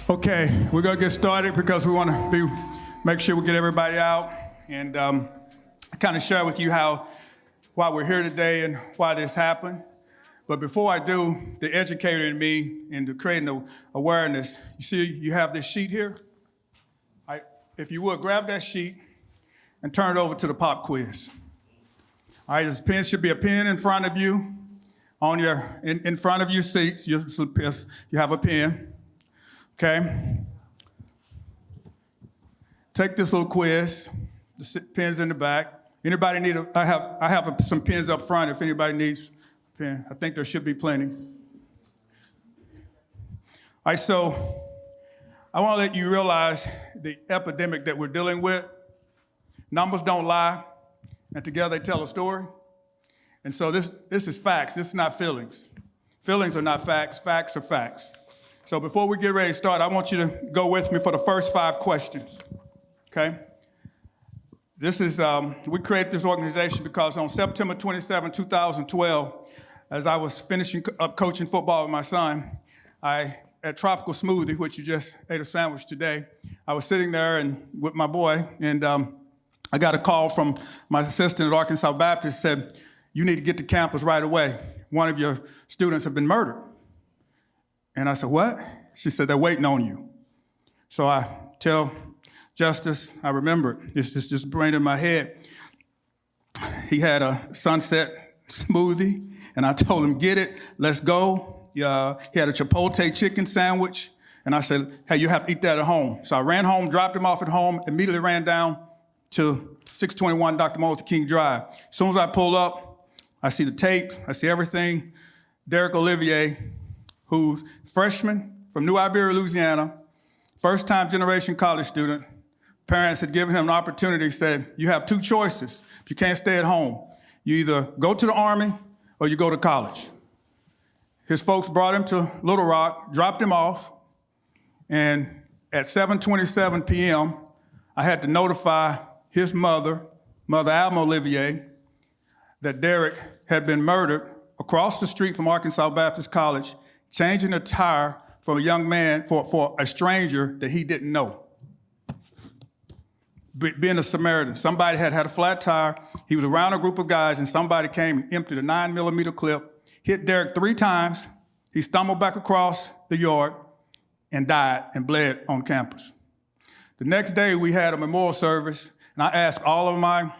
Okay, we're gonna get started because we want to make sure we get everybody out and kind of share with you why we're here today and why this happened. But before I do, the educator in me into creating awareness, you see you have this sheet here? If you would, grab that sheet and turn it over to the pop quiz. All right, this pen should be a pen in front of you, in front of your seats. You have a pen. Okay. Take this little quiz. The pen's in the back. Anybody need I have some pens up front if anybody needs a pen. I think there should be plenty. All right, so I want to let you realize the epidemic that we're dealing with. Numbers don't lie, and together they tell a story. And so this is facts. This is not feelings. Feelings are not facts. Facts are facts. So before we get ready to start, I want you to go with me for the first 5 questions, okay? This is, we created this organization because on September 27, 2012, as I was finishing up coaching football with my son, at Tropical Smoothie, which you just ate a sandwich today, I was sitting there with my boy, and I got a call from my assistant at Arkansas Baptist, said, "You need to get to campus right away. One of your students have been murdered." And I said, "What?" She said, "They're waiting on you." So I tell Justice, I remember it. It's just brain in my head. He had a sunset smoothie, and I told him, "Get it, let's go." He had a Chipotle chicken sandwich, and I said, "Hey, you have to eat that at home." So I ran home, dropped him off at home, immediately ran down to 621 Dr. Martin Luther King Drive. As soon as I pull up, I see the tape, I see everything. Derek Olivier, who's freshman from New Iberia, Louisiana, first-time generation college student. Parents had given him an opportunity, said, "You have 2 choices. You can't stay at home. You either go to the Army or you go to college." His folks brought him to Little Rock, dropped him off, and at 7:27 p.m., I had to notify his Mother Alma Olivier, that Derek had been murdered across the street from Arkansas Baptist College, changing a tire for a young man, for a stranger that he didn't know. Being a Samaritan, somebody had a flat tire. He was around a group of guys, and somebody came and emptied a 9mm clip, hit Derek 3 times. He stumbled back across the yard and died and bled on campus. The next day, we had a memorial service, and I asked all of my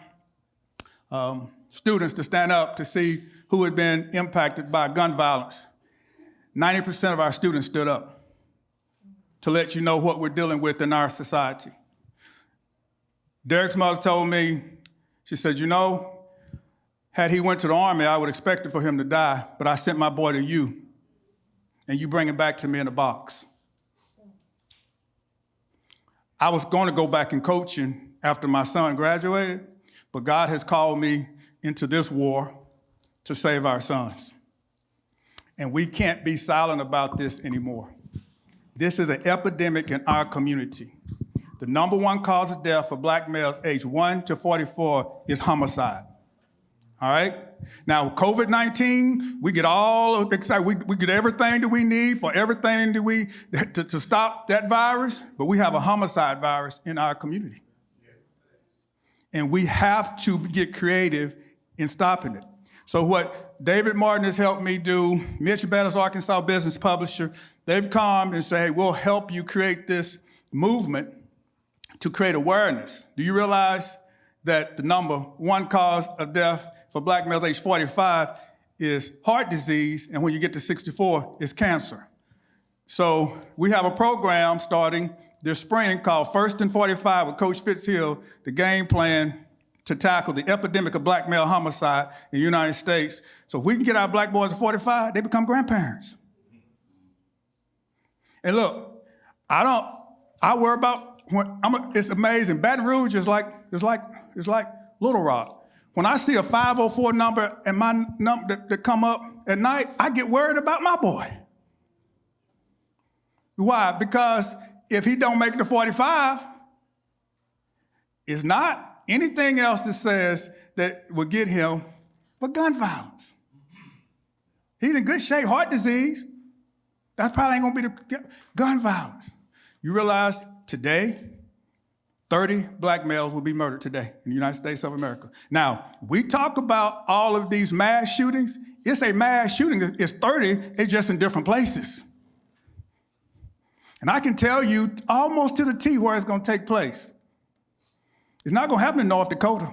students to stand up to see who had been impacted by gun violence. 90% of our students stood up to let you know what we're dealing with in our society. Derek's mother told me, she said, "You know, had he went to the Army, I would expect it for him to die, but I sent my boy to you, and you bring him back to me in a box." I was going to go back in coaching after my son graduated, but God has called me into this war to save our sons. And we can't be silent about this anymore. This is an epidemic in our community. The number 1 cause of death for black males aged 1 to 44 is homicide. All right? Now, COVID-19, we get all excited. We get everything that we need for everything to stop that virus, but we have a homicide virus in our community. And we have to get creative in stopping it. So what David Martin has helped me do, Mitch Bettis, Arkansas business publisher, they've come and say, "Hey, we'll help you create this movement to create awareness." Do you realize that the number 1 cause of death for black males age 45 is heart disease, and when you get to 64, it's cancer? So we have a program starting this spring called First and 45 with Coach Fitzhill, the game plan to tackle the epidemic of black male homicide in the United States. So if we can get our black boys at 45, they become grandparents. And look, I worry about, it's amazing. Baton Rouge is like Little Rock. When I see a 504 number and my number that come up at night, I get worried about my boy. Why? Because if he don't make it to 45, it's not anything else that says that will get him but gun violence. He's in good shape, heart disease. That probably ain't gonna be the gun violence. You realize today, 30 black males will be murdered today in the United States of America. Now, we talk about all of these mass shootings. It's a mass shooting. It's 30. It's just in different places. And I can tell you almost to the T where it's going to take place. It's not going to happen in North Dakota.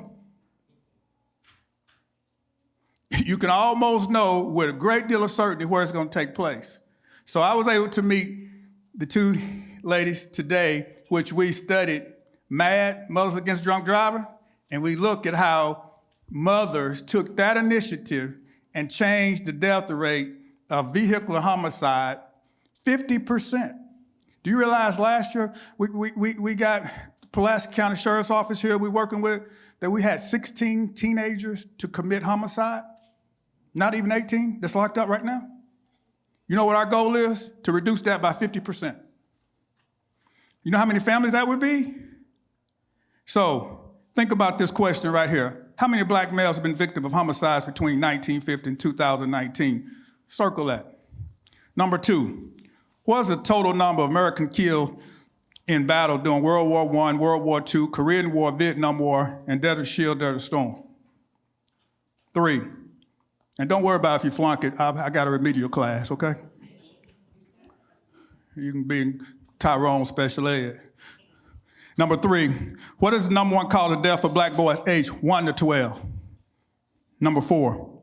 You can almost know with a great deal of certainty where it's going to take place. So I was able to meet the two ladies today, which we studied MAD, Mothers Against Drunk Driving, and we look at how mothers took that initiative and changed the death rate of vehicular homicide 50%. Do you realize last year we got Pulaski County Sheriff's Office here we're working with, that we had 16 teenagers to commit homicide? Not even 18 that's locked up right now? You know what our goal is? To reduce that by 50%. You know how many families that would be? So think about this question right here. How many black males have been victims of homicides between 1950 and 2019? Circle that. Number 2, what is the total number of Americans killed in battle during World War I, World War II, Korean War, Vietnam War, and Desert Shield, Desert Storm? 3, and don't worry about if you flunk it. I got a remedial class, okay? You can be in Tyrone special ed. Number 3, what is the number 1 cause of death for black boys aged 1 to 12? Number 4,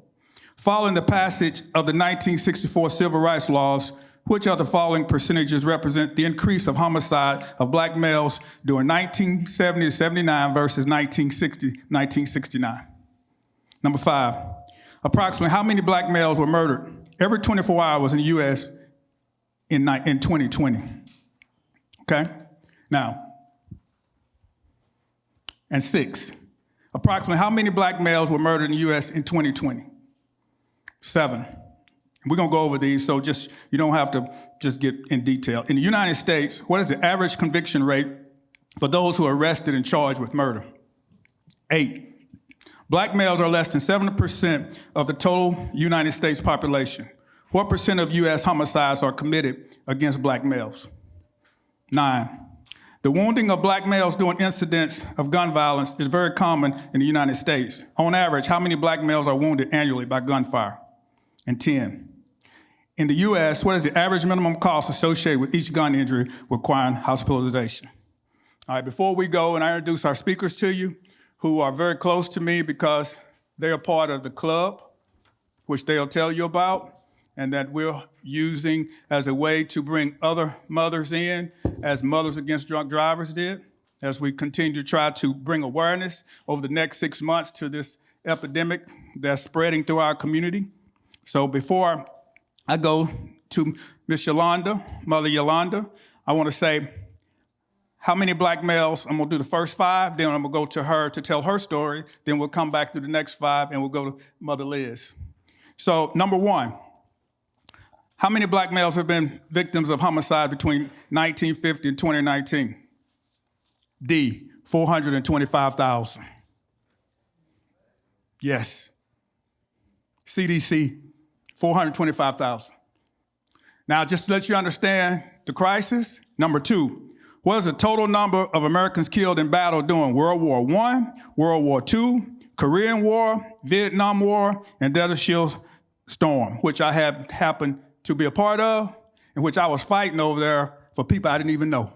following the passage of the 1964 Civil Rights Laws, which of the following percentages represent the increase of homicide of black males during 1970 to 79 versus 1960, 1969? Number 5, approximately how many black males were murdered every 24 hours in the U.S. in 2020? Okay? Now, and 6, approximately how many black males were murdered in the U.S. in 2020? 7. We're going to go over these, so just you don't have to just get in detail. In the United States, what is the average conviction rate for those who are arrested and charged with murder? 8. Black males are less than 7% of the total United States population. What percent of U.S. homicides are committed against black males? 9. The wounding of black males during incidents of gun violence is very common in the United States. On average, how many black males are wounded annually by gunfire? And 10. In the U.S., what is the average minimum cost associated with each gun injury requiring hospitalization? All right, before we go and I introduce our speakers to you, who are very close to me because they are part of the club, which they'll tell you about, and that we're using as a way to bring other mothers in, as Mothers Against Drunk Drivers did, as we continue to try to bring awareness over the next 6 months to this epidemic that's spreading through our community. So before I go to Miss Yolanda, Mother Yolanda, I want to say how many black males. I'm going to do the first 5, then I'm going to go to her to tell her story, then we'll come back to the next 5, and we'll go to Mother Liz. So number 1, how many black males have been victims of homicide between 1950 and 2019? D, 425,000. Yes. CDC, 425,000. Now, just to let you understand the crisis, number 2, what is the total number of Americans killed in battle during World War I, World War II, Korean War, Vietnam War, and Desert Shield Storm, which I have happened to be a part of, in which I was fighting over there for people I didn't even know.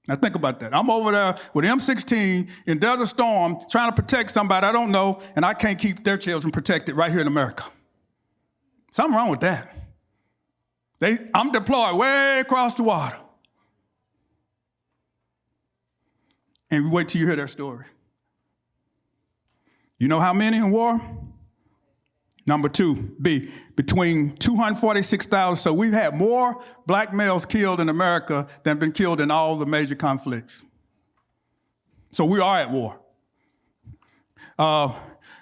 Now think about that. I'm over there with M16 in Desert Storm trying to protect somebody I don't know, and I can't keep their children protected right here in America. Something wrong with that. I'm deployed way across the water. And we wait till you hear their story. You know how many in war? Number 2, B, between 246,000. So we've had more black males killed in America than been killed in all the major conflicts. So we are at war.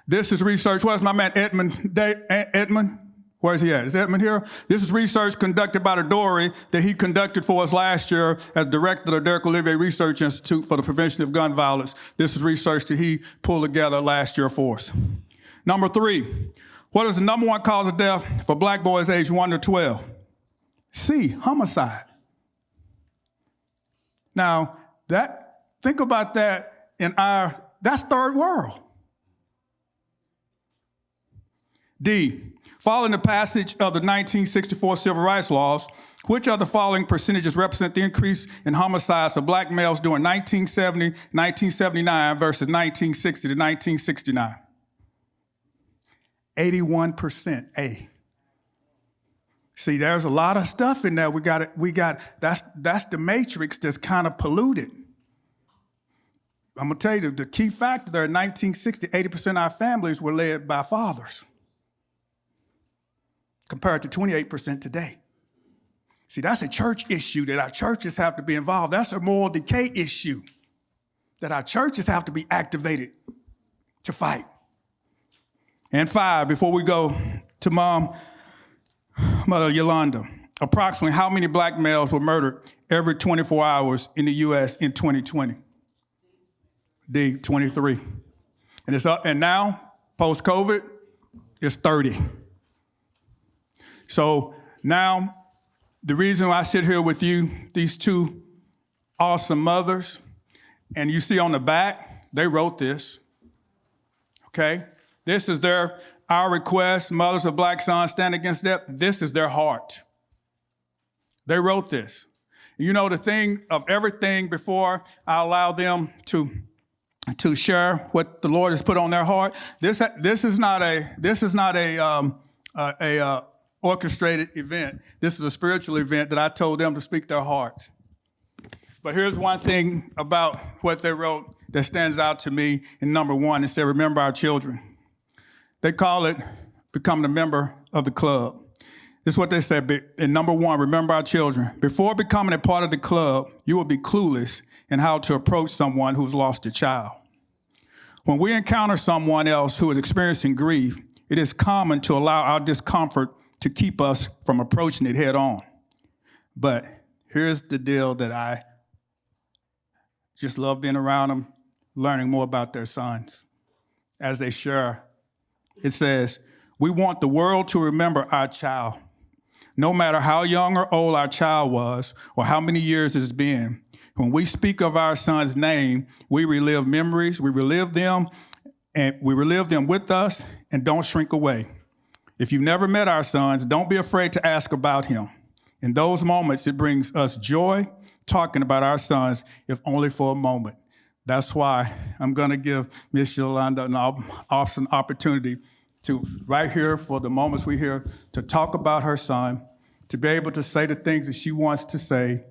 This is research. Where's my man Edmund? Where's he at? Is Edmund here? This is research conducted by the Dory that he conducted for us last year as director of the Derek Olivier Research Institute for the Prevention of Gun Violence. This is research that he pulled together last year for us. Number 3, what is the number 1 cause of death for black boys aged 1 to 12? C, homicide. Now, think about that that's third world. D, following the passage of the 1964 Civil Rights Laws, which of the following percentages represent the increase in homicides of black males during 1970, 1979 versus 1960 to 1969? 81%, A. See, there's a lot of stuff in there. That's the matrix that's kind of polluted. I'm gonna tell you the key factor there in 1960, 80% of our families were led by fathers, compared to 28% today. See, that's a church issue that our churches have to be involved. That's a moral decay issue that our churches have to be activated to fight. And 5, before we go to Mother Yolanda, approximately how many black males were murdered every 24 hours in the U.S. in 2020? D, 23. And it's up, and now, post-COVID, it's 30. So now, the reason why I sit here with you, these two awesome mothers, and you see on the back, they wrote this, okay? This is our request, mothers of black sons stand against death. This is their heart. They wrote this. You know, the thing of everything before I allow them to share what the Lord has put on their heart, this is not a orchestrated event. This is a spiritual event that I told them to speak their hearts. But here's one thing about what they wrote that stands out to me in number 1. It said, remember our children. They call it becoming a member of the club. This is what they said in number 1, remember our children. Before becoming a part of the club, you will be clueless in how to approach someone who's lost a child. When we encounter someone else who is experiencing grief, it is common to allow our discomfort to keep us from approaching it head on. But here's the deal that I just love being around them, learning more about their sons as they share. It says, we want the world to remember our child. No matter how young or old our child was or how many years it's been, when we speak of our son's name, we relive memories, we relive them with us and don't shrink away. If you've never met our sons, don't be afraid to ask about him. In those moments, it brings us joy talking about our sons, if only for a moment. That's why I'm going to give Miss Yolanda an awesome opportunity to, right here for the moments we're here, to talk about her son, to be able to say the things that she wants to say,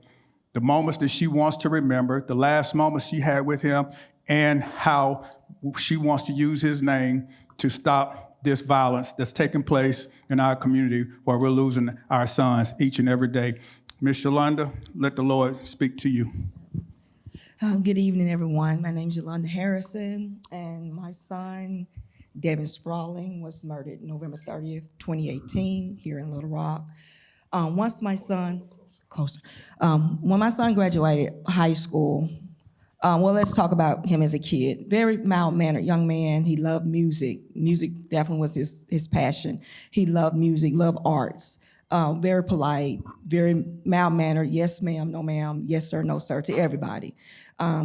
the moments that she wants to remember, the last moments she had with him, and how she wants to use his name to stop this violence that's taking place in our community where we're losing our sons each and every day. Miss Yolanda, let the Lord speak to you. Good evening, everyone. My name is Yolanda Harrison, and my son, Devan Sprawling, was murdered November 30th, 2018, here in Little Rock. When my son graduated high school, let's talk about him as a kid. Very mild-mannered young man. He loved music. Music definitely was his passion. He loved music, loved arts. Very polite, very mild-mannered, yes ma'am, no ma'am, yes sir, no sir, to everybody.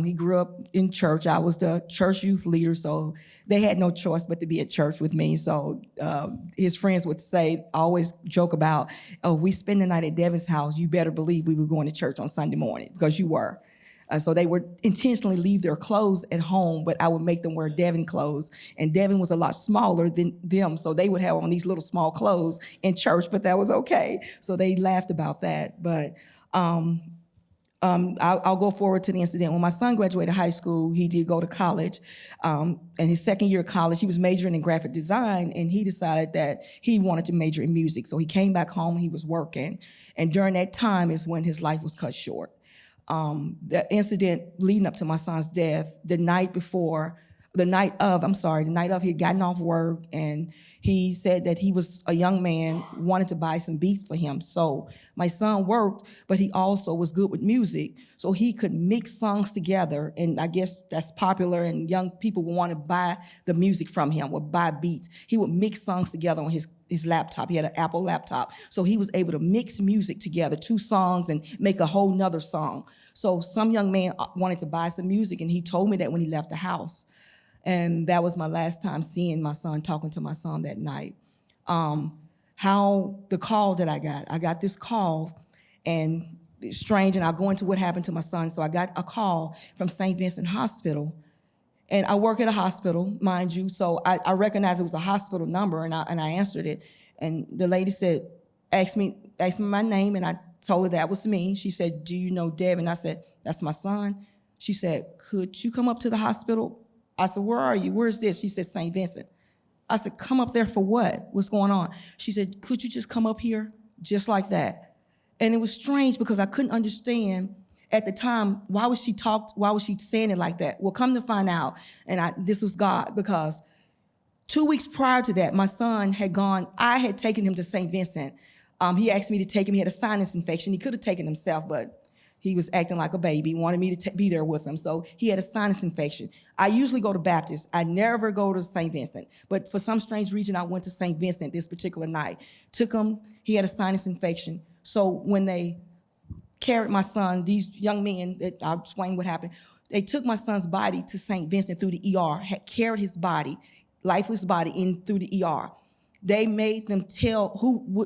He grew up in church. I was the church youth leader, so they had no choice but to be at church with me. So his friends would always joke about, oh, we spend the night at Devan's house, you better believe we were going to church on Sunday morning, because you were. So they would intentionally leave their clothes at home, but I would make them wear Devan clothes. And Devan was a lot smaller than them, so they would have on these little small clothes in church, but that was okay. So they laughed about that. But I'll go forward to the incident. When my son graduated high school, he did go to college. And his second year of college, he was majoring in graphic design, and he decided that he wanted to major in music. So he came back home, he was working. And during that time is when his life was cut short. The incident leading up to my son's death, the night of, he had gotten off work, and he said that he was a young man, wanted to buy some beats for him. So my son worked, but he also was good with music, so he could mix songs together, and I guess that's popular, and young people would want to buy the music from him, would buy beats. He would mix songs together on his his laptop. He had an Apple laptop. So he was able to mix music together, 2 songs, and make a whole nother song. So some young man wanted to buy some music, and he told me that when he left the house. And that was my last time seeing my son, talking to my son that night. How the call that I got this call, and it's strange, and I'll go into what happened to my son. So I got a call from St. Vincent Hospital, and I work at a hospital, mind you, so I recognized it was a hospital number, and I answered it, and the lady said, asked me my name, and I told her that was me. She said, do you know Devan? I said, that's my son. She said, could you come up to the hospital? I said, where are you? Where's this? She said, St. Vincent. I said, come up there for what? What's going on? She said, could you just come up here? Just like that. And it was strange because I couldn't understand at the time, why was she saying it like that? Well, come to find out, and this was God, because 2 weeks prior to that, my son had gone, I had taken him to St. Vincent. He asked me to take him. He had a sinus infection. He could have taken himself, but he was acting like a baby, wanted me to be there with him. So he had a sinus infection. I usually go to Baptist. I never go to St. Vincent. But for some strange reason, I went to St. Vincent this particular night. Took him, he had a sinus infection. So when they carried my son, these young men, I'll explain what happened. They took my son's body to St. Vincent through the ER, had carried his body, lifeless body, in through the ER. They made them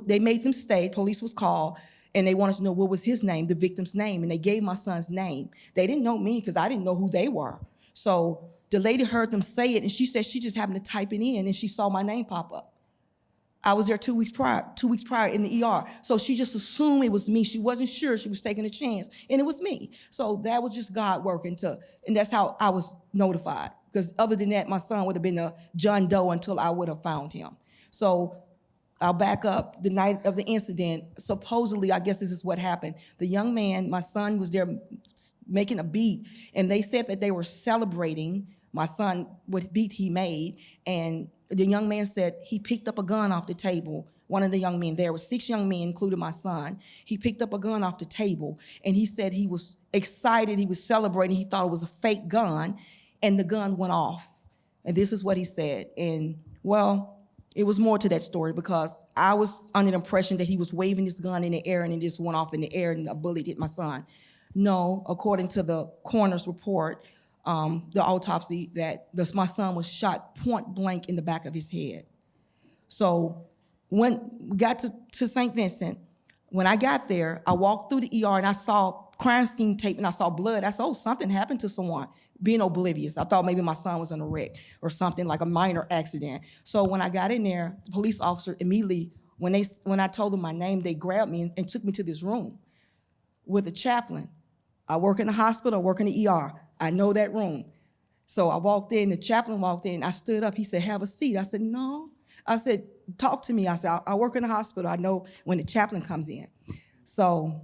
they made them stay, police was called, and they wanted to know what was his name, the victim's name, and they gave my son's name. They didn't know me because I didn't know who they were. So the lady heard them say it, and she said she just happened to type it in, and she saw my name pop up. I was there 2 weeks prior in the ER. So she just assumed it was me. She wasn't sure. She was taking a chance, and it was me. So that was just God working and that's how I was notified. Because other than that, my son would have been a John Doe until I would have found him. So I'll back up. The night of the incident, supposedly, I guess this is what happened. The young man, my son, was there making a beat, and they said that they were celebrating my son, what beat he made, and the young man said he picked up a gun off the table. One of the young men, there were 6 young men, including my son. He picked up a gun off the table, and he said he was excited, he was celebrating, he thought it was a fake gun, and the gun went off. And this is what he said. And, well, it was more to that story, because I was under the impression that he was waving this gun in the air, and it just went off in the air, and a bullet hit my son. No, according to the coroner's report, the autopsy, that my son was shot point blank in the back of his head. So when we got to St. Vincent, when I got there, I walked through the ER and I saw crime scene tape and I saw blood. I said, oh, something happened to someone. Being oblivious, I thought maybe my son was in a wreck or something, like a minor accident. So when I got in there, the police officer immediately, when I told them my name, they grabbed me and took me to this room with a chaplain. I work in the hospital, I work in the ER. I know that room. So I walked in, the chaplain walked in, I stood up, he said, have a seat. I said, no. I said, talk to me. I said, I work in the hospital, I know when the chaplain comes in. So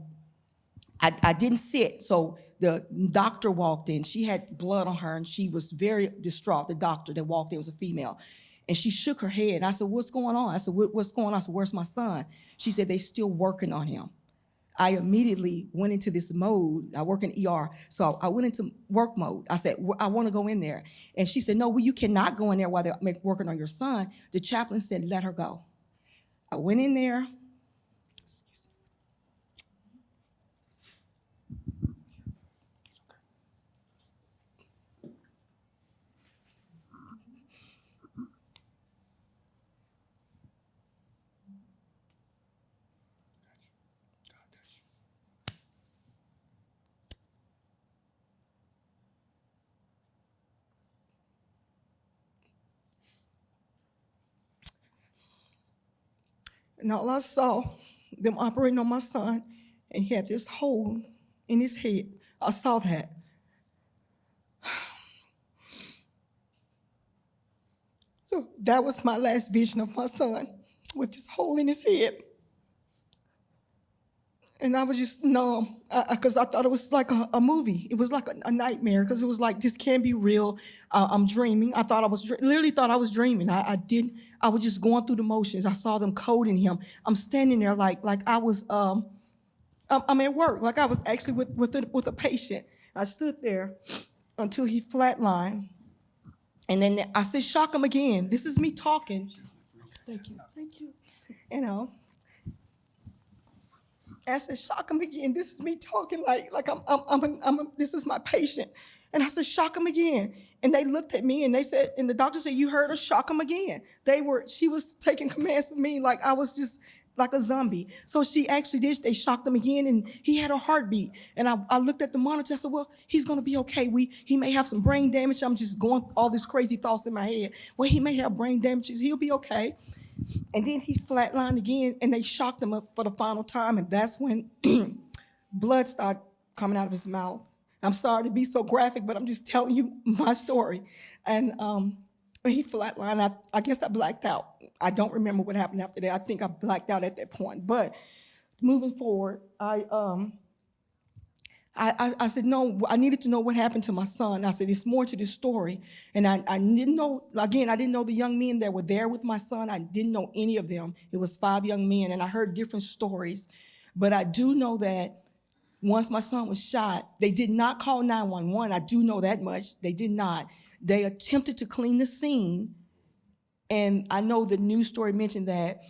I didn't sit. So the doctor walked in, she had blood on her and she was very distraught. The doctor that walked in was a female. And she shook her head. I said, what's going on? I said, what's going on? I said, where's my son? She said, they still working on him. I immediately went into this mode. I work in ER, so I went into work mode. I said, I want to go in there. And she said, no, well, you cannot go in there while they're working on your son. The chaplain said, let her go. I went in there. And all I saw, them operating on my son, and he had this hole in his head. I saw that. So that was my last vision of my son, with this hole in his head. And I was just numb, because I thought it was like a movie. It was like a nightmare, because it was like, this can't be real. I'm dreaming. I thought literally thought I was dreaming. I was just going through the motions. I saw them coding him. I'm standing there like I was, I'm at work, like I was actually with a patient. I stood there until he flatlined. And then I said, shock him again. This is me talking. Thank you, thank you. you know. And I said, shock him again. This is me talking like this is my patient. And I said, shock him again. And they looked at me and they said, and the doctor said, you heard her, shock him again. She was taking commands from me like I was just like a zombie. So she actually did, they shocked him again and he had a heartbeat. And I looked at the monitor, I said, well, he's gonna be okay. He may have some brain damage. I'm just going all these crazy thoughts in my head. Well, he may have brain damages, he'll be okay. And then he flatlined again, and they shocked him up for the final time, and that's when blood started coming out of his mouth. I'm sorry to be so graphic, but I'm just telling you my story. And when he flatlined, I guess I blacked out. I don't remember what happened after that. I think I blacked out at that point. But moving forward, I said, no, I needed to know what happened to my son. I said, there's more to this story. And I didn't know, again, I didn't know the young men that were there with my son. I didn't know any of them. It was 5 young men, and I heard different stories. But I do know that once my son was shot, they did not call 911. I do know that much. They did not. They attempted to clean the scene. And I know the news story mentioned that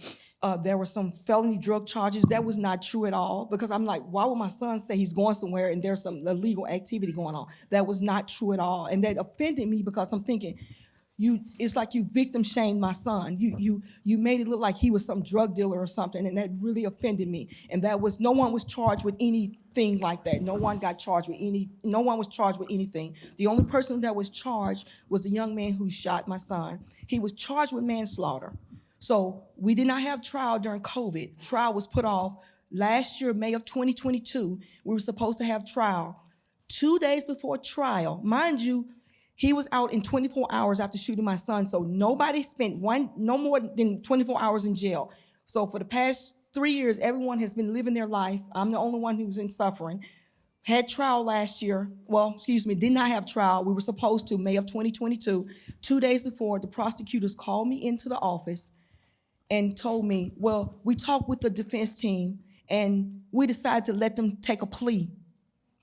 there were some felony drug charges. That was not true at all, because I'm like, why would my son say he's going somewhere and there's some illegal activity going on? That was not true at all. And that offended me because I'm thinking, it's like you victim shamed my son. You made it look like he was some drug dealer or something, and that really offended me. And no one was charged with anything like that. No one was charged with anything. The only person that was charged was the young man who shot my son. He was charged with manslaughter. So we did not have trial during COVID. Trial was put off last year, May of 2022. We were supposed to have trial. 2 days before trial, mind you, he was out in 24 hours after shooting my son, so nobody spent no more than 24 hours in jail. So for the past 3 years, everyone has been living their life. I'm the only one who's in suffering. Had trial last year, did not have trial. We were supposed to, May of 2022. 2 days before, the prosecutors called me into the office and told me, well, we talked with the defense team and we decided to let them take a plea.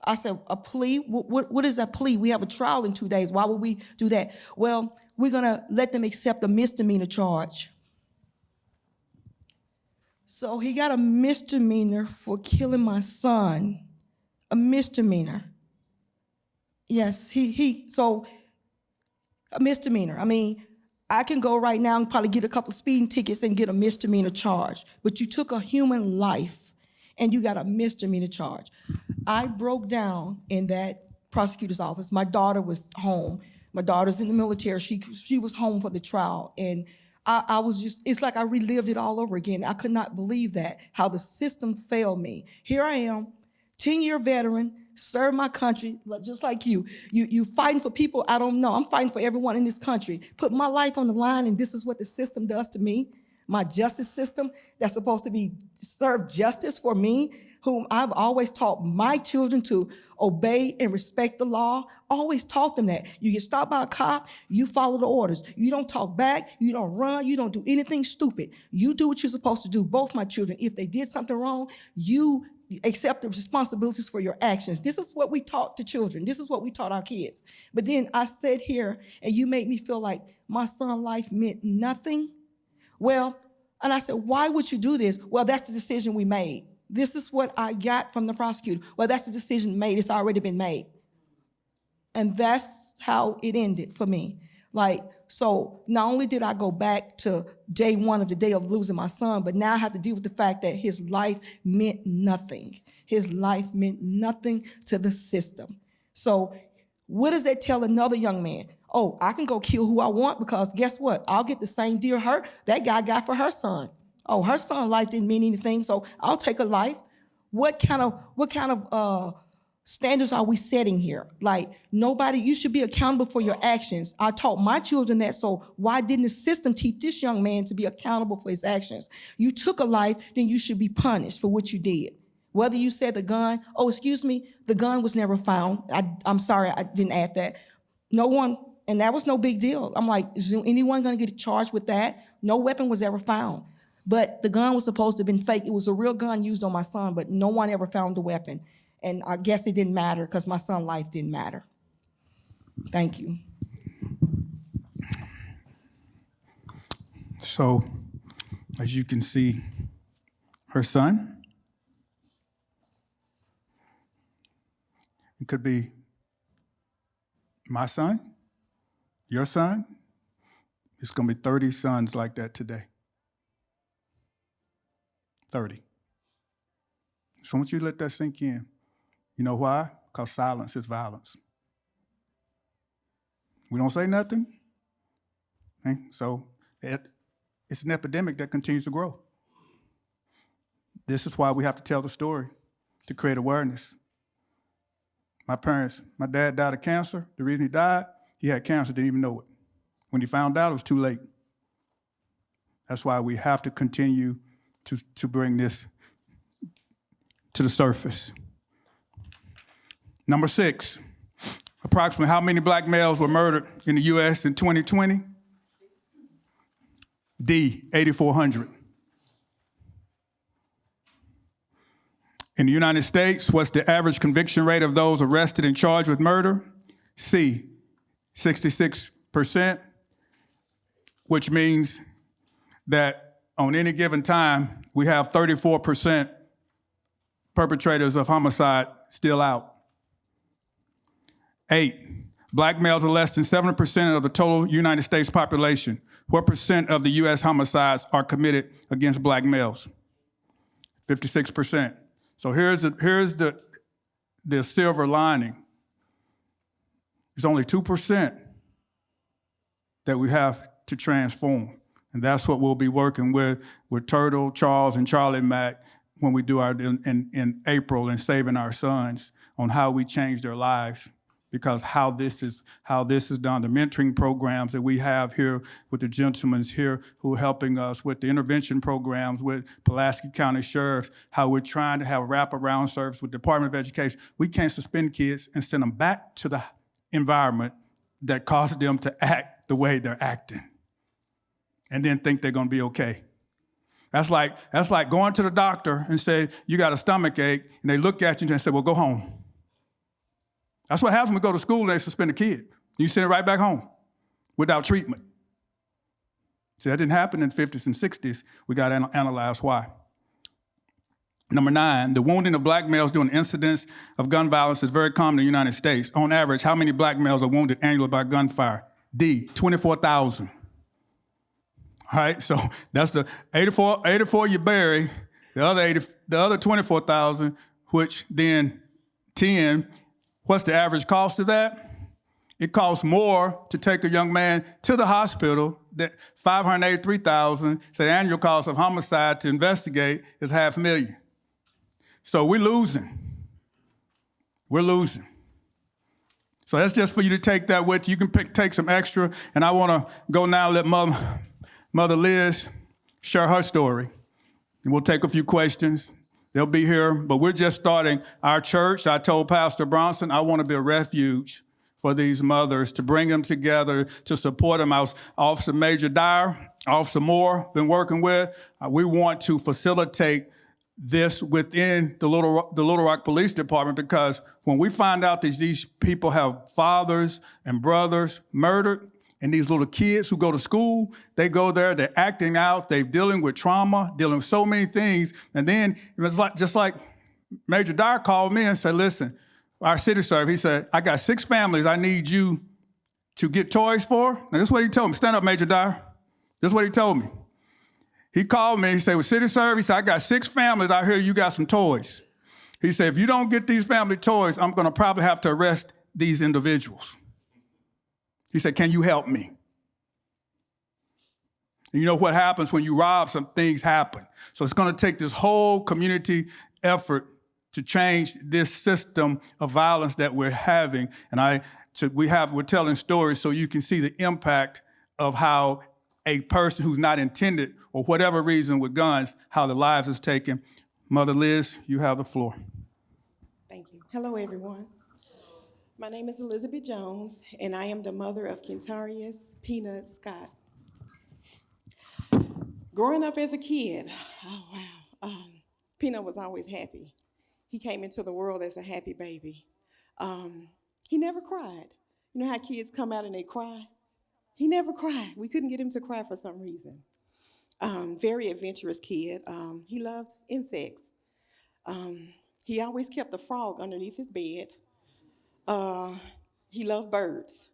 I said, a plea? What is a plea? We have a trial in 2 days. Why would we do that? Well, we're gonna let them accept a misdemeanor charge. So he got a misdemeanor for killing my son. A misdemeanor. Yes, so a misdemeanor. I mean, I can go right now and probably get a couple of speeding tickets and get a misdemeanor charge, but you took a human life and you got a misdemeanor charge. I broke down in that prosecutor's office. My daughter was home. My daughter's in the military. She was home for the trial. And I was just, it's like I relived it all over again. I could not believe that, how the system failed me. Here I am, 10-year veteran, served my country, just like you. You fighting for people I don't know. I'm fighting for everyone in this country. Put my life on the line, and this is what the system does to me. My justice system that's supposed to serve justice for me, whom I've always taught my children to obey and respect the law, always taught them that. You get stopped by a cop, you follow the orders. You don't talk back, you don't run, you don't do anything stupid. You do what you're supposed to do, both my children. If they did something wrong, you accept the responsibilities for your actions. This is what we taught the children. This is what we taught our kids. But then I sat here and you made me feel like my son's life meant nothing. Well, and I said, why would you do this? Well, that's the decision we made. This is what I got from the prosecutor. Well, that's the decision made. It's already been made. And that's how it ended for me. So not only did I go back to day one of the day of losing my son, but now I have to deal with the fact that his life meant nothing. His life meant nothing to the system. So what does that tell another young man? Oh, I can go kill who I want because guess what? I'll get the same deal that guy got for her son. Oh, her son's life didn't mean anything, so I'll take a life. What kind of standards are we setting here? Like, nobody, you should be accountable for your actions. I taught my children that, so why didn't the system teach this young man to be accountable for his actions? You took a life, then you should be punished for what you did. Whether you said the gun, the gun was never found. I'm sorry, I didn't add that. No one, and that was no big deal. I'm like, is anyone gonna get charged with that? No weapon was ever found. But the gun was supposed to have been fake. It was a real gun used on my son, but no one ever found the weapon. And I guess it didn't matter because my son's life didn't matter. Thank you. So As you can see, her son. It could be my son, your son. It's going to be 30 sons like that today. 30. So I want you to let that sink in. You know why? Because silence is violence. We don't say nothing. Okay? So it's an epidemic that continues to grow. This is why we have to tell the story, to create awareness. My dad died of cancer. The reason he died, he had cancer, didn't even know it. When he found out, it was too late. That's why we have to continue to bring this to the surface. Number 6, approximately how many black males were murdered in the U.S. in 2020? D, 8,400. In the United States, what's the average conviction rate of those arrested and charged with murder? C, 66%, which means that on any given time, we have 34% perpetrators of homicide still out. 8, black males are less than 7% of the total United States population. What percent of the U.S. homicides are committed against black males? 56%. So here's the silver lining. It's only 2% that we have to transform. And that's what we'll be working with Turtle, Charles, and Charlie Mack when we do our in April and Saving Our Sons on how we change their lives. Because how this is done, the mentoring programs that we have here with the gentlemen here who are helping us with the intervention programs with Pulaski County Sheriffs, how we're trying to have wraparound service with the Department of Education. We can't suspend kids and send them back to the environment that caused them to act the way they're acting and then think they're gonna be okay. That's like going to the doctor and say, you got a stomach ache, and they look at you and say, well, go home. That's what happens when we go to school and they suspend a kid. You send it right back home without treatment. See, that didn't happen in the 50s and 60s. We got to analyze why. Number 9, the wounding of black males during incidents of gun violence is very common in the United States. On average, how many black males are wounded annually by gunfire? D, 24,000. All right, so that's the 84 you bury, the other 24,000, which then 10. What's the average cost of that? It costs more to take a young man to the hospital than $583,000. So the annual cost of homicide to investigate is $500,000. So we're losing. We're losing. So that's just for you to take that with you. You can take some extra, and I want to go now and let Mother Liz share her story. And we'll take a few questions. They'll be here, but we're just starting our church. I told Pastor Bronson, I want to be a refuge for these mothers, to bring them together, to support them. I was Officer Major Dyer, Officer Moore, been working with. We want to facilitate this within the Little Rock Police Department, because when we find out that these people have fathers and brothers murdered, and these little kids who go to school, they go there, they're acting out, they're dealing with trauma, dealing with so many things. And then it was just like Major Dyer called me and said, listen, our city serve, he said, I got 6 families I need you to get toys for. And this is what he told me. Stand up, Major Dyer. This is what he told me. He called me, he said, with city serve, he said, I got 6 families out here, you got some toys. He said, if you don't get these family toys, I'm gonna probably have to arrest these individuals. He said, can you help me? And you know what happens when you rob, some things happen. So it's going to take this whole community effort to change this system of violence that we're having. And we're telling stories so you can see the impact of how a person who's not intended, or whatever reason with guns, how the lives is taken. Mother Liz, you have the floor. Thank you. Hello, everyone. My name is Elizabeth Jones, and I am the mother of Kentarius Peanut Scott. Growing up as a kid, Peanut was always happy. He came into the world as a happy baby. He never cried. You know how kids come out and they cry? He never cried. We couldn't get him to cry for some reason. Very adventurous kid. He loved insects. Um, he always kept a frog underneath his bed. Uh, he loved birds.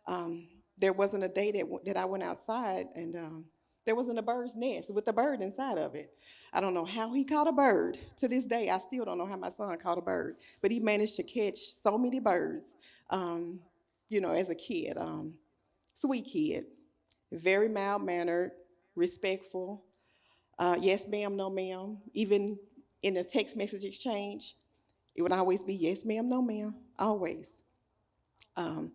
Um, there wasn't a day that I went outside and there wasn't a bird's nest with a bird inside of it. I don't know how he caught a bird. To this day, I still don't know how my son caught a bird, but he managed to catch so many birds, um, as a kid. Sweet kid, very mild-mannered, respectful. Yes, ma'am, no, ma'am. Even in the text message exchange, it would always be yes, ma'am, no, ma'am, always. Um,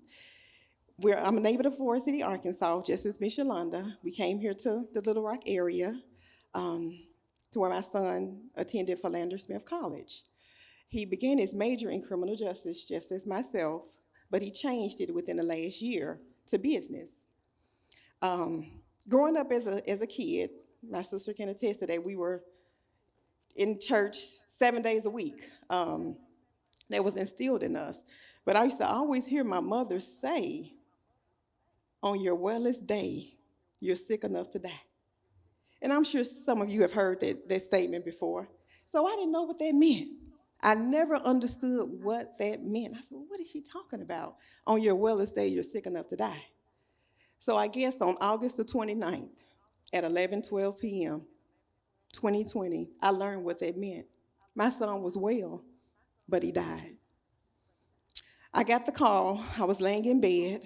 I'm a native of Forest City, Arkansas, just as Miss Yolanda. We came here to the Little Rock area um, to where my son attended Philander Smith College. He began his major in criminal justice, just as myself, but he changed it within the last year to business. Um, Growing up as a kid, my sister can attest to that, we were in church 7 days a week. That was instilled in us. But I used to always hear my mother say, on your wellest day, you're sick enough to die. And I'm sure some of you have heard that statement before. So I didn't know what that meant. I never understood what that meant. I said, well, what is she talking about? On your wellest day, you're sick enough to die. So I guess on August the 29th at 11:12 p.m., 2020, I learned what that meant. My son was well, but he died. I got the call. I was laying in bed.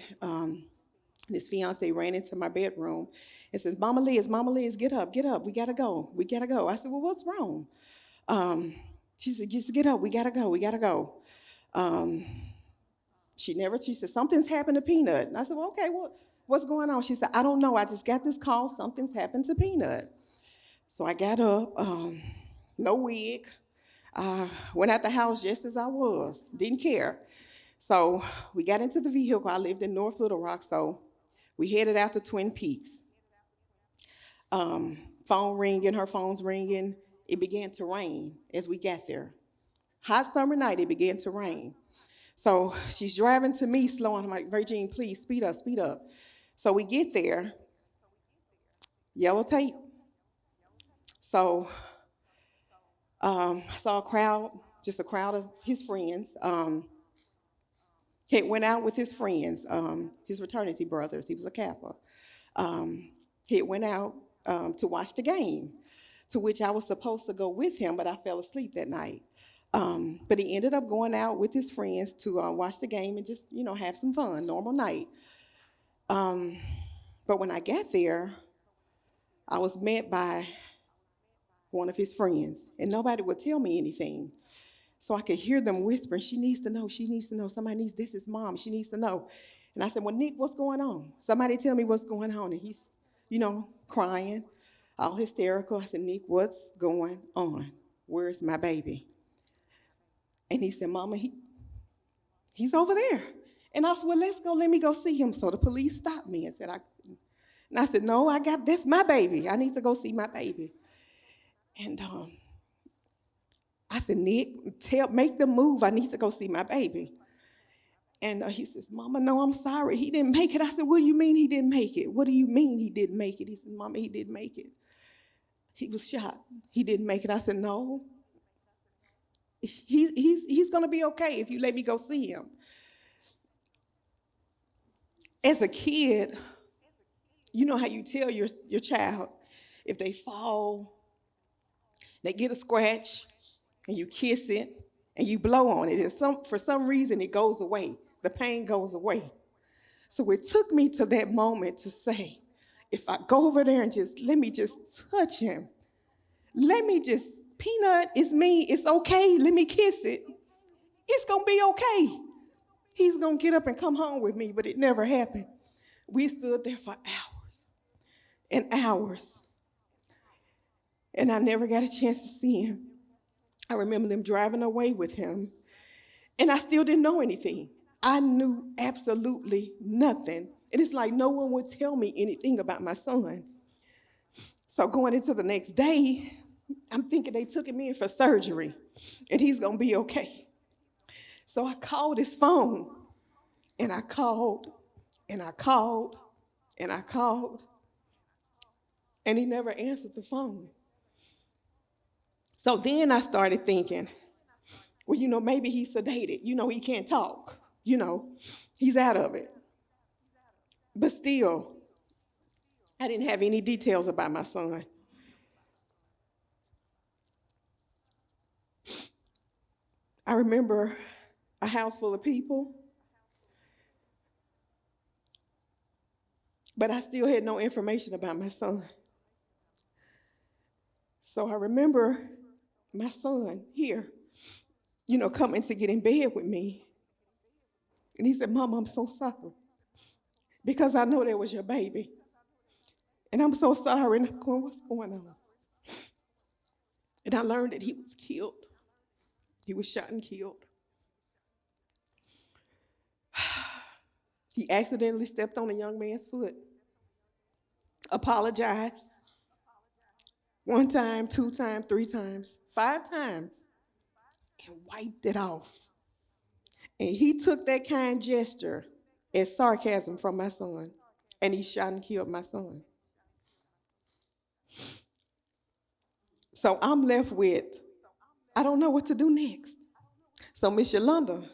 This fiance ran into my bedroom and says, Mama Liz, get up. We gotta go. I said, well, what's wrong? She said, just get up. We gotta go. Um, she said, something's happened to Peanut. And I said, well, okay, what's going on? She said, I don't know. I just got this call. Something's happened to Peanut. So I got up, no wig. Went out the house just as I was, didn't care. So we got into the vehicle. I lived in North Little Rock, so we headed out to Twin Peaks. Phone ringing, her phone's ringing. It began to rain as we got there. Hot summer night, it began to rain. So she's driving to me slow, and I'm like, Regine, please, speed up. So we get there, yellow tape. So I saw a crowd, just a crowd of his friends. He went out with his friends, his fraternity brothers. He was a Kappa. He went out to watch the game, to which I was supposed to go with him, but I fell asleep that night. But he ended up going out with his friends to watch the game and just, have some fun, normal night. But when I got there, I was met by one of his friends, and nobody would tell me anything. So I could hear them whispering, she needs to know, this is mom, she needs to know. And I said, well, Nick, what's going on? Somebody tell me what's going on. And he's, crying, all hysterical. I said, Nick, what's going on? Where's my baby? And he said, Mama, he's over there. And I said, well, let's go, let me go see him. So the police stopped me and said, I said, no, that's my baby. I need to go see my baby. And I said, Nick, make the move. I need to go see my baby. And he says, Mama, no, I'm sorry. He didn't make it. I said, what do you mean he didn't make it? What do you mean he didn't make it? He said, Mama, he didn't make it. He was shot. He didn't make it. I said, no. He's going to be okay if you let me go see him. As a kid, you know how you tell your child if they fall, they get a scratch, and you kiss it, and you blow on it, and for some reason it goes away. The pain goes away. So it took me to that moment to say, if I go over there and let me just touch him, Peanut, it's me, it's okay, let me kiss it. It's gonna be okay. He's gonna get up and come home with me, but it never happened. We stood there for hours and hours, and I never got a chance to see him. I remember them driving away with him, and I still didn't know anything. I knew absolutely nothing. And it's like no one would tell me anything about my son. So going into the next day, I'm thinking they took him in for surgery, and he's gonna be okay. So I called his phone, and I called, and I called, and I called. and he never answered the phone. So then I started thinking, well, maybe he's sedated. He can't talk. He's out of it. But still, I didn't have any details about my son. I remember a house full of people, but I still had no information about my son. So I remember my son here, coming to get in bed with me. And he said, "Mama, I'm so sorry because I know that was your baby. And I'm so sorry." And I'm going, "What's going on?" And I learned that he was killed. He was shot and killed. He accidentally stepped on a young man's foot, apologized 1 time, 2 times, 3 times, 5 times, and wiped it off. And he took that kind gesture as sarcasm from my son, and he shot and killed my son. So I'm left with, I don't know what to do next. So Miss Yolanda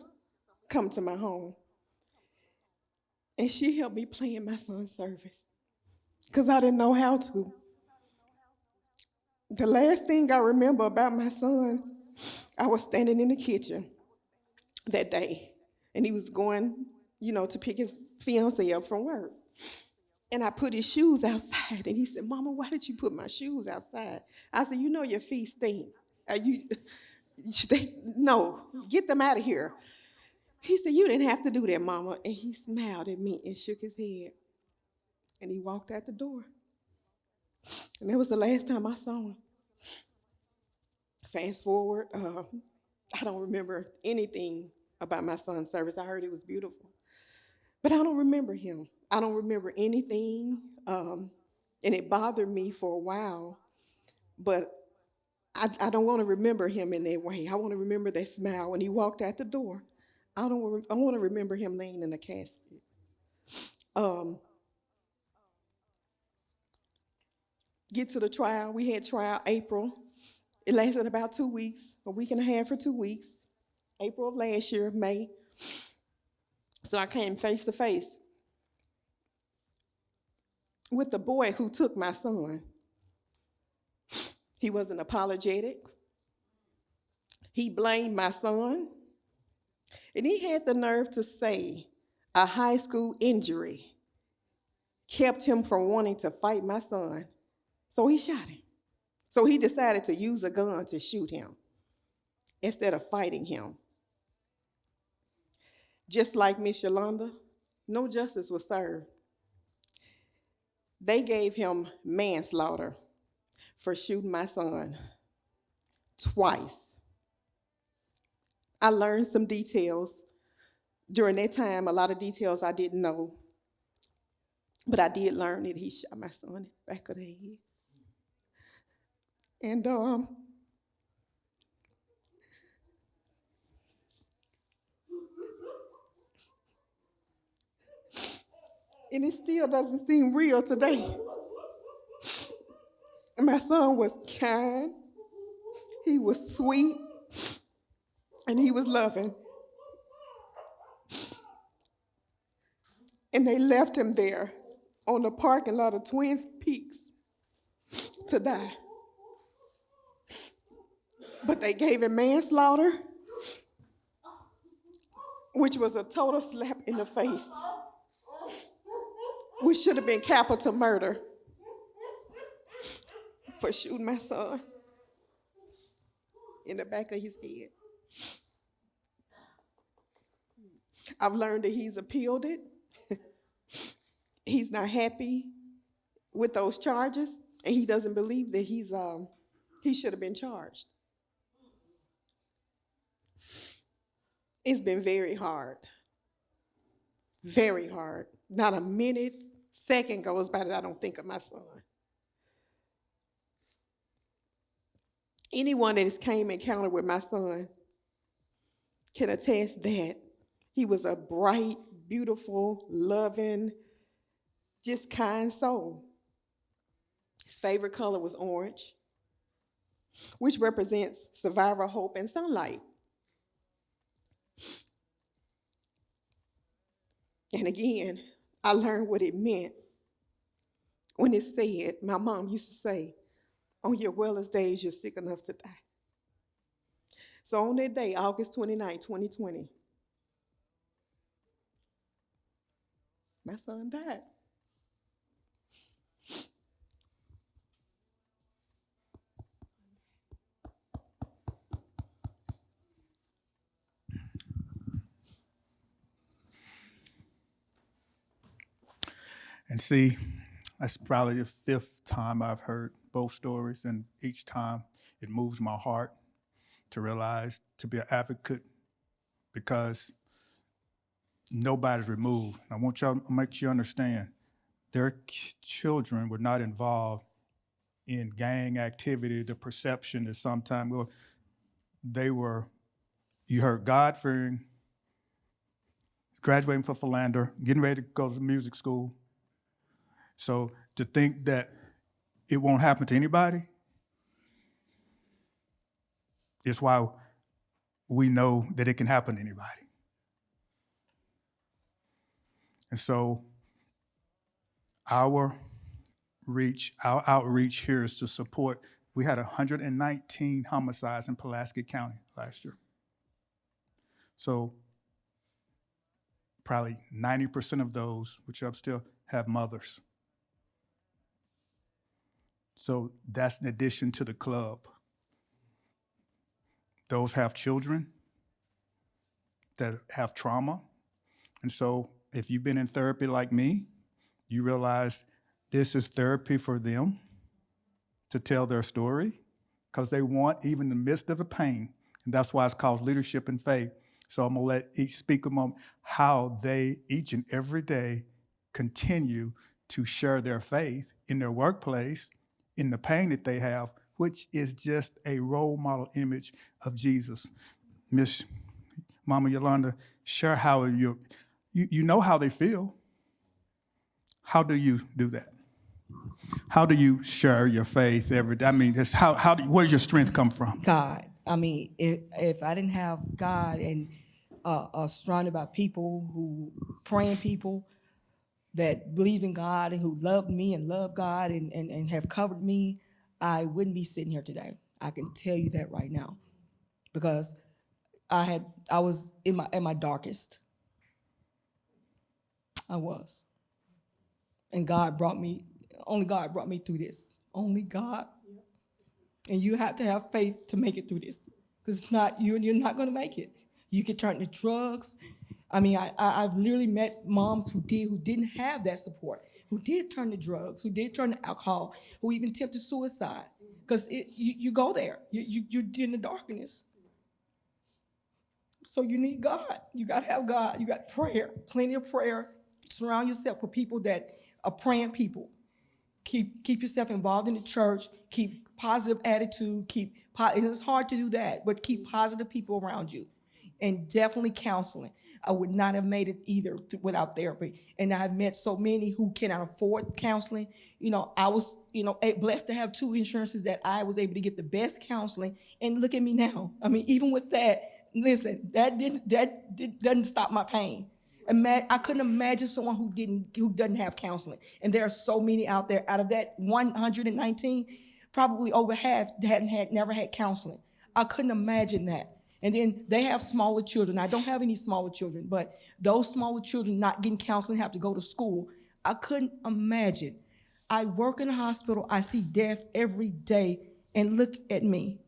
come to my home, and she helped me plan my son's service because I didn't know how to. The last thing I remember about my son, I was standing in the kitchen that day, and he was going, to pick his fiance up from work. And I put his shoes outside, and he said, "Mama, why did you put my shoes outside?" I said, "Your feet stink. No, get them out of here." He said, "You didn't have to do that, Mama." And he smiled at me and shook his head. And he walked out the door. And that was the last time I saw him. Fast forward, I don't remember anything about my son's service. I heard it was beautiful. But I don't remember him. I don't remember anything. And it bothered me for a while. But I don't want to remember him in that way. I want to remember that smile when he walked out the door. I want to remember him laying in a casket. Get to the trial. We had trial April. It lasted about 2 weeks, a week and a half or 2 weeks. April of last year, May. So I came face to face with the boy who took my son. He wasn't apologetic. He blamed my son. And he had the nerve to say a high school injury kept him from wanting to fight my son. So he shot him. So he decided to use a gun to shoot him instead of fighting him. Just like Miss Yolanda, no justice was served. They gave him manslaughter for shooting my son twice. I learned some details. During that time, a lot of details I didn't know. But I did learn that he shot my son in the back of the head. And it still doesn't seem real today. My son was kind, he was sweet, and he was loving. And they left him there on the parking lot of Twin Peaks to die. But they gave him manslaughter, which was a total slap in the face, which should have been capital murder for shooting my son in the back of his head. I've learned that he's appealed it. He's not happy with those charges, and he doesn't believe that he should have been charged. It's been very hard. Very hard. Not a minute, second goes by that I don't think of my son. Anyone that has came encounter with my son can attest that he was a bright, beautiful, loving, just kind soul. His favorite color was orange, which represents survival, hope, and sunlight. And again, I learned what it meant when it said, my mom used to say, on your wellest days, you're sick enough to die. So on that day, August 29, 2020, my son died. And see, that's probably the fifth time I've heard both stories, and each time it moves my heart to realize, to be an advocate, because nobody's removed. I want y'all to make sure you understand, their children were not involved in gang activity, the perception that sometimes, well, they were, you heard God-fearing, graduating from Philander, getting ready to go to music school. So to think that it won't happen to anybody is why we know that it can happen to anybody. And so our outreach here is to support. We had 119 homicides in Pulaski County last year. So probably 90% of those, which I'm still, have mothers. So that's in addition to the club. Those have children that have trauma. And so if you've been in therapy like me, you realize this is therapy for them to tell their story, because they want, even in the midst of the pain, and that's why it's called leadership and faith. So I'm gonna let each speak a moment how they, each and every day, continue to share their faith in their workplace, in the pain that they have, which is just a role model image of Jesus. Miss Mama Yolanda, share how you know how they feel. How do you do that? How do you share your faith every day? I mean, where does your strength come from? God. I mean, if I didn't have God and surrounded by people who, praying people that believe in God and who love me and love God and have covered me, I wouldn't be sitting here today. I can tell you that right now, because I was at my darkest. I was. And only God brought me through this. Only God. And you have to have faith to make it through this. Because if not, you're not going to make it. You can turn to drugs. I mean, I've literally met moms who didn't have that support, who did turn to drugs, who did turn to alcohol, who even attempted suicide. Because you go there. You're in the darkness. So you need God. You got to have God. You got prayer, plenty of prayer. Surround yourself with people that are praying people. Keep yourself involved in the church. Keep positive attitude. It's hard to do that, but keep positive people around you. And definitely counseling. I would not have made it either without therapy. And I've met so many who cannot afford counseling. I was, blessed to have 2 insurances that I was able to get the best counseling. And look at me now. I mean, even with that, listen, that doesn't stop my pain. I couldn't imagine someone who doesn't have counseling. And there are so many out there. Out of that 119, probably over half never had counseling. I couldn't imagine that. And then they have smaller children. I don't have any smaller children, but those smaller children not getting counseling have to go to school. I couldn't imagine. I work in a hospital. I see death every day, and look at me.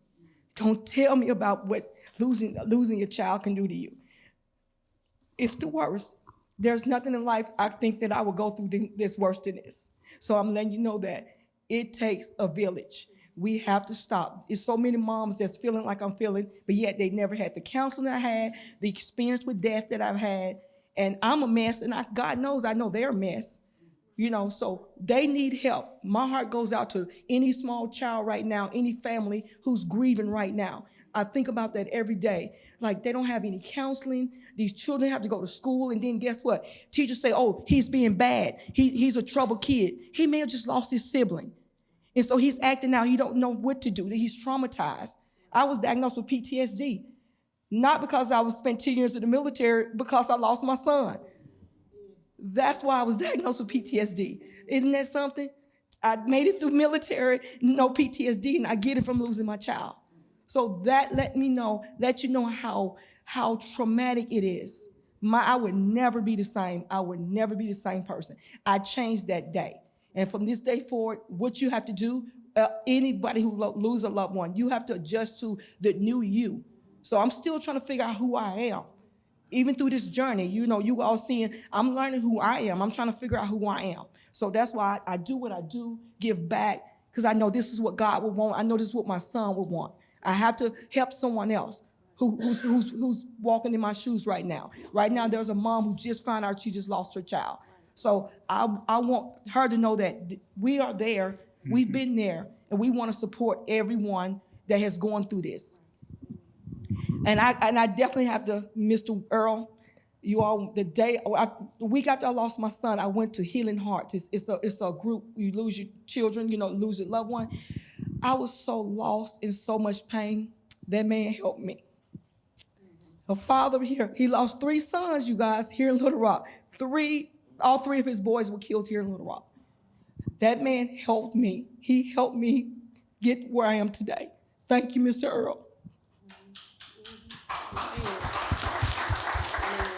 Don't tell me about what losing your child can do to you. It's the worst. There's nothing in life I think that I would go through that's worse than this. So I'm letting you know that it takes a village. We have to stop. There's so many moms that's feeling like I'm feeling, but yet they never had the counseling I had, the experience with death that I've had, and I'm a mess, and God knows I know they're a mess. So they need help. My heart goes out to any small child right now, any family who's grieving right now. I think about that every day. Like, they don't have any counseling. These children have to go to school, and then guess what? Teachers say, oh, he's being bad. He's a troubled kid. He may have just lost his sibling. And so he's acting out. He don't know what to do. He's traumatized. I was diagnosed with PTSD, not because I was spent 10 years in the military, because I lost my son. That's why I was diagnosed with PTSD. Isn't that something? I made it through military, no PTSD, and I get it from losing my child. So that let you know how traumatic it is. I would never be the same. I would never be the same person. I changed that day. And from this day forward, what you have to do, anybody who lose a loved one, you have to adjust to the new you. So I'm still trying to figure out who I am. Even through this journey, you all seeing, I'm learning who I am. I'm trying to figure out who I am. So that's why I do what I do, give back, because I know this is what God would want. I know this is what my son would want. I have to help someone else who's walking in my shoes right now. Right now, there's a mom who just found out she just lost her child. So I want her to know that we are there, we've been there, and we want to support everyone that has gone through this. And I definitely have to, Mr. Earl, you all, the week after I lost my son, I went to Healing Hearts. It's a group, you lose your children, lose your loved one. I was so lost in so much pain. That man helped me. A father here, he lost 3 sons, you guys, here in Little Rock. All 3 of his boys were killed here in Little Rock. That man helped me. He helped me get where I am today. Thank you, Mr. Earl.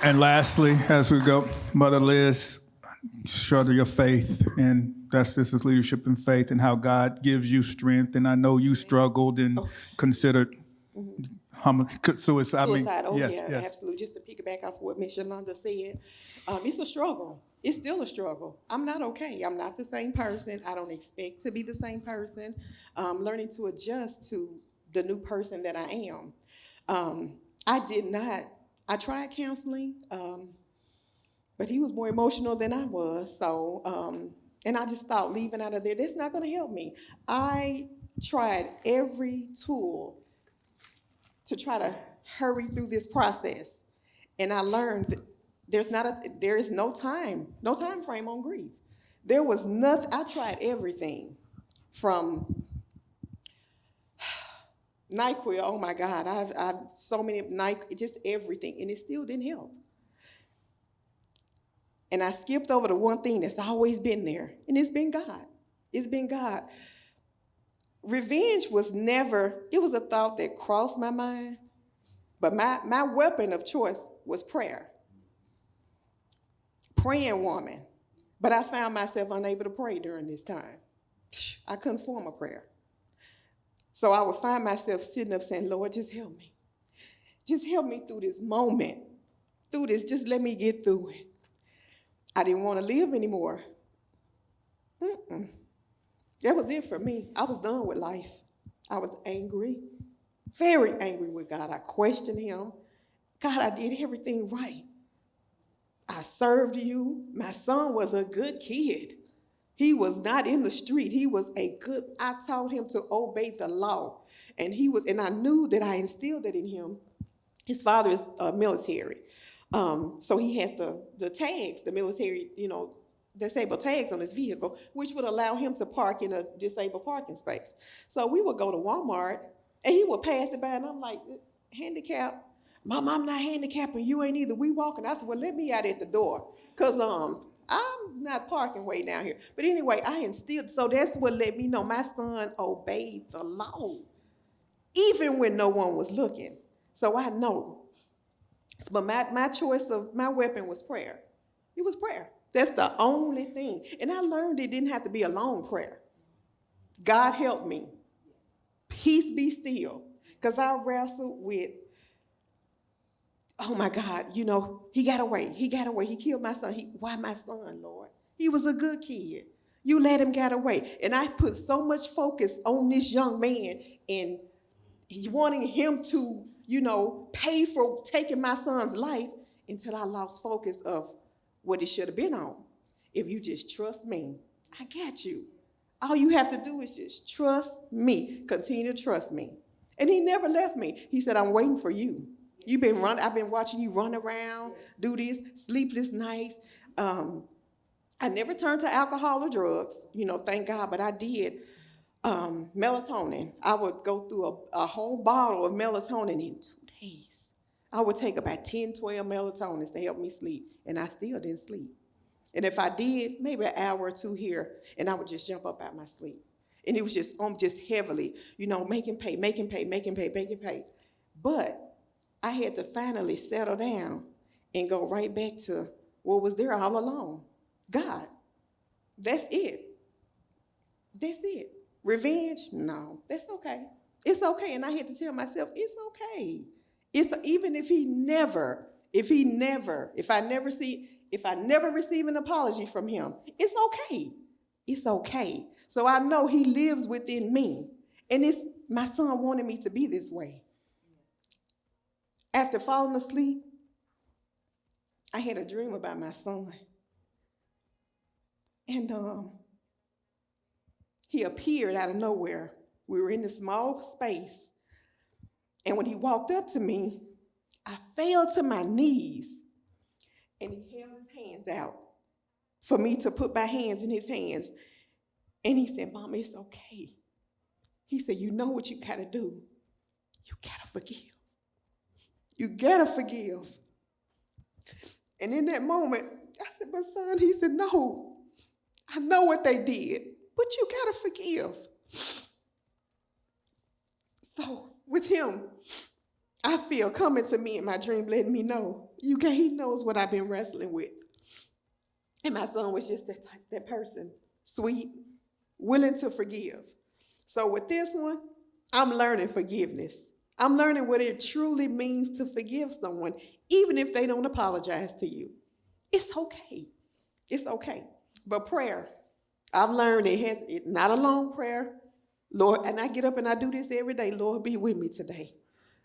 And lastly, as we go, Mother Liz, struggle your faith, and this is leadership in faith and how God gives you strength. And I know you struggled and considered suicide. Yes. Absolutely. Just to piggyback off what Miss Yolanda said, it's a struggle. It's still a struggle. I'm not okay. I'm not the same person. I don't expect to be the same person. Learning to adjust to the new person that I am. I tried counseling, but he was more emotional than I was. So, and I just thought leaving out of there, that's not going to help me. I tried every tool to try to hurry through this process. And I learned that there is no time frame on grief. There was nothing. I tried everything from NyQuil, oh my God, I've so many NyQuil, just everything, and it still didn't help. And I skipped over the one thing that's always been there, and it's been God. It's been God. Revenge was never, it was a thought that crossed my mind, but my weapon of choice was prayer. Praying woman. But I found myself unable to pray during this time. I couldn't form a prayer. So I would find myself sitting up saying, Lord, just help me. Just help me through this moment. Through this, just let me get through it. I didn't want to live anymore. That was it for me. I was done with life. I was angry, very angry with God. I questioned him. God, I did everything right. I served you. My son was a good kid. He was not in the street. He was I taught him to obey the law. And I knew that I instilled it in him. His father is military. So he has the tags, the military, disabled tags on his vehicle, which would allow him to park in a disabled parking space. So we would go to Walmart and he would pass it by and I'm like, handicap? Mom, I'm not handicapped and you ain't either. We walking. I said, well, let me out at the door. Cause I'm not parking way down here. But anyway, I instilled, so that's what let me know my son obeyed the law, even when no one was looking. So I know. But my choice of my weapon was prayer. It was prayer. That's the only thing. And I learned it didn't have to be a long prayer. God help me. Peace be still. Because I wrestled with, oh my God, he got away. He killed my son. Why my son, Lord? He was a good kid. You let him get away. And I put so much focus on this young man and wanting him to, pay for taking my son's life until I lost focus of what it should have been on. If you just trust me, I got you. All you have to do is just trust me. Continue to trust me. And he never left me. He said, I'm waiting for you. I've been watching you run around, do this, sleepless nights. I never turned to alcohol or drugs, thank God, but I did. Melatonin. I would go through a whole bottle of melatonin in 2 days. I would take about 10, 12 melatonins to help me sleep, and I still didn't sleep. And if I did, maybe an hour or two here, and I would just jump up out my sleep. And it was just heavily, making pay. But I had to finally settle down and go right back to what was there all along. God. That's it. That's it. Revenge? No, that's okay. It's okay. And I had to tell myself, it's okay. Even if I never receive an apology from him, it's okay. It's okay. So I know he lives within me. And my son wanted me to be this way. After falling asleep, I had a dream about my son. And he appeared out of nowhere. We were in this small space. And when he walked up to me, I fell to my knees. And he held his hands out for me to put my hands in his hands. And he said, Mama, it's okay. He said, you know what you got to do. You got to forgive. You got to forgive. And in that moment, I said, but son, he said, no, I know what they did, but you got to forgive. So with him, I feel coming to me in my dream, letting me know, he knows what I've been wrestling with. And my son was just that person, sweet, willing to forgive. So with this one, I'm learning forgiveness. I'm learning what it truly means to forgive someone, even if they don't apologize to you. It's okay. It's okay. But prayer, I've learned it's not a long prayer. Lord, and I get up and I do this every day. Lord, be with me today.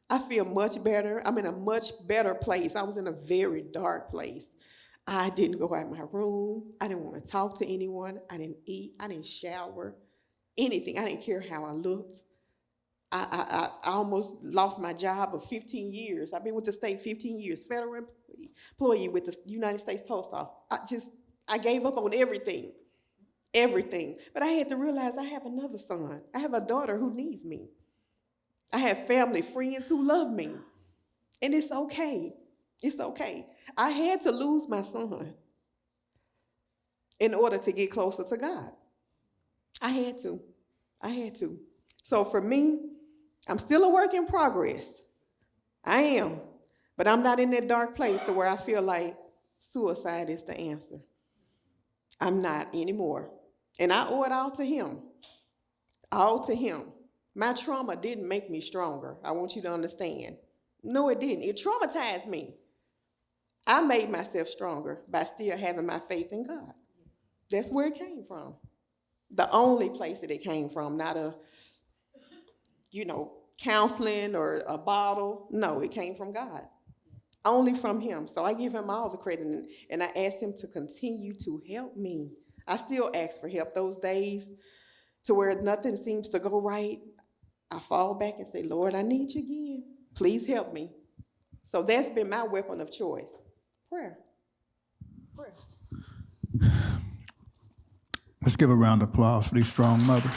I feel much better. I'm in a much better place. I was in a very dark place. I didn't go out of my room. I didn't want to talk to anyone. I didn't eat. I didn't shower. Anything. I didn't care how I looked. I almost lost my job of 15 years. I've been with the state 15 years, federal employee with the United States Post Office. I gave up on everything. But I had to realize I have another son. I have a daughter who needs me. I have family, friends who love me. And it's okay. It's okay. I had to lose my son in order to get closer to God. I had to. So for me, I'm still a work in progress. I am. But I'm not in that dark place to where I feel like suicide is the answer. I'm not anymore. And I owe it all to him. All to him. My trauma didn't make me stronger. I want you to understand. No, it didn't. It traumatized me. I made myself stronger by still having my faith in God. That's where it came from. The only place that it came from, not counseling or a bottle. No, it came from God. Only from him. So I give him all the credit, and I ask him to continue to help me. I still ask for help those days to where nothing seems to go right. I fall back and say, Lord, I need you again. Please help me. So that's been my weapon of choice. Prayer. Let's give a round of applause for these strong mothers.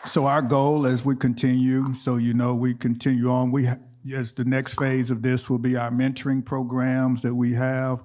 So our goal as we continue, we continue on. As the next phase of this will be our mentoring programs that we have.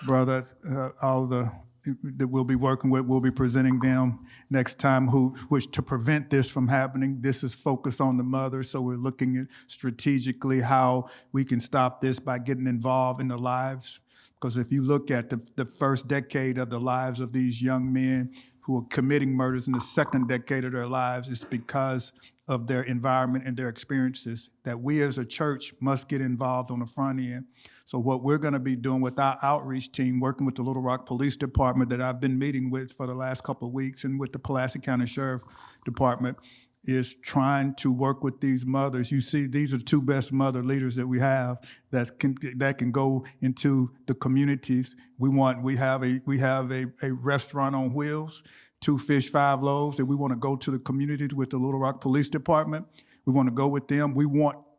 Brother, that we'll be working with, we'll be presenting them next time which to prevent this from happening. This is focused on the mother, so we're looking at strategically how we can stop this by getting involved in the lives. Because if you look at the first decade of the lives of these young men who are committing murders in the second decade of their lives, it's because of their environment and their experiences that we as a church must get involved on the front end. So what we're going to be doing with our outreach team, working with the Little Rock Police Department that I've been meeting with for the last couple of weeks, and with the Pulaski County Sheriff Department, is trying to work with these mothers. You see, these are the two best mother leaders that we have that can go into the communities. We have a restaurant on wheels, 2 fish, 5 loaves, that we want to go to the communities with the Little Rock Police Department. We want to go with them.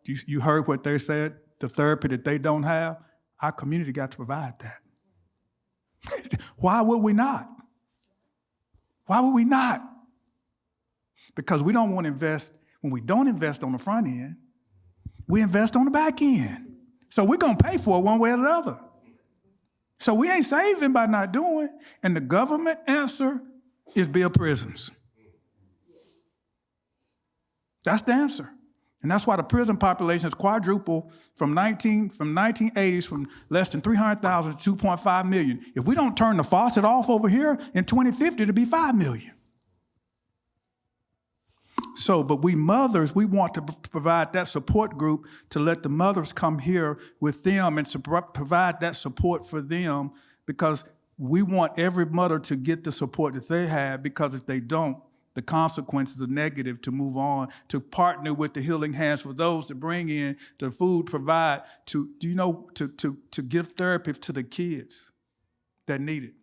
You heard what they said, the therapy that they don't have. Our community got to provide that. Why would we not? Why would we not? Because we don't want to invest. When we don't invest on the front end, we invest on the back end. So we're going to pay for it one way or the other. So we ain't saving by not doing. And the government answer is build prisons. That's the answer. And that's why the prison population has quadrupled from 1980s from less than 300,000 to 2.5 million. If we don't turn the faucet off over here in 2050, it'll be 5 million. So, but we mothers, we want to provide that support group to let the mothers come here with them and to provide that support for them, because we want every mother to get the support that they have, because if they don't, the consequences are negative, to move on, to partner with the Healing Hands for those to bring in the food, provide, to give therapy to the kids that need it.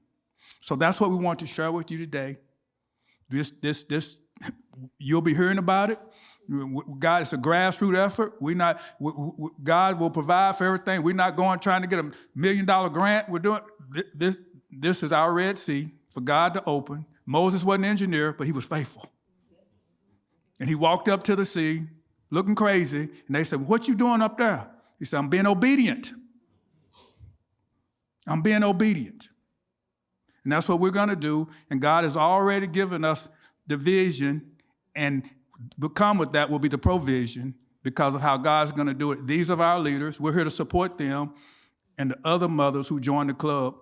So that's what we want to share with you today. This you'll be hearing about it. God, it's a grassroots effort. God will provide for everything. We're not going trying to get $1 million grant. We're doing this is our Red Sea for God to open. Moses wasn't an engineer, but he was faithful. And he walked up to the sea looking crazy, and they said, "What you doing up there?" He said, "I'm being obedient. I'm being obedient." And that's what we're going to do. And God has already given us the vision, and come with that will be the provision, because of how God's going to do it. These are our leaders. We're here to support them and the other mothers who join the club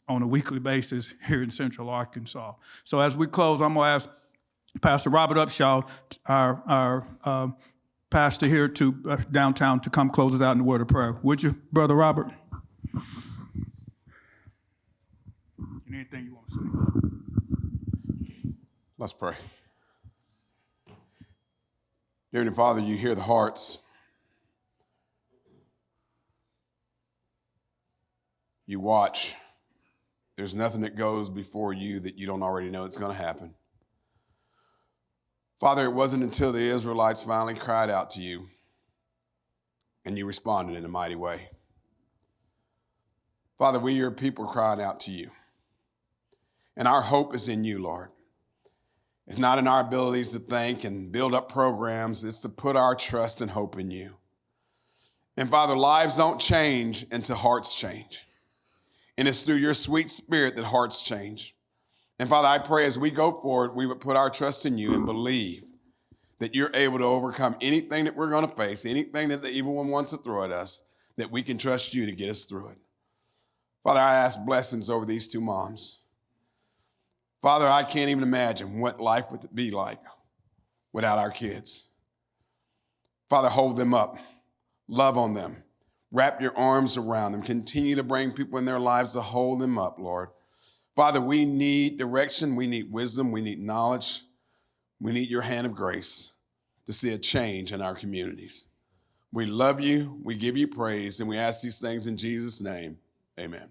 on a weekly basis here in Central Arkansas. So as we close, I'm going to ask Pastor Robert Upshaw, our pastor here to downtown, to come close us out in the word of prayer. Would you, Brother Robert? Anything you want to say? Let's pray. Dear Heavenly Father, you hear the hearts. You watch. There's nothing that goes before you that you don't already know it's going to happen. Father, it wasn't until the Israelites finally cried out to you and you responded in a mighty way. Father, we, your people, are crying out to you. And our hope is in you, Lord. It's not in our abilities to think and build up programs. It's to put our trust and hope in you. And Father, lives don't change until hearts change. And it's through your sweet spirit that hearts change. And Father, I pray as we go forward, we would put our trust in you and believe that you're able to overcome anything that we're going to face, anything that the evil one wants to throw at us, that we can trust you to get us through it. Father, I ask blessings over these two moms. Father, I can't even imagine what life would be like without our kids. Father, hold them up. Love on them. Wrap your arms around them. Continue to bring people in their lives to hold them up, Lord. Father, we need direction. We need wisdom. We need knowledge. We need your hand of grace to see a change in our communities. We love you. We give you praise. And we ask these things in Jesus' name. Amen.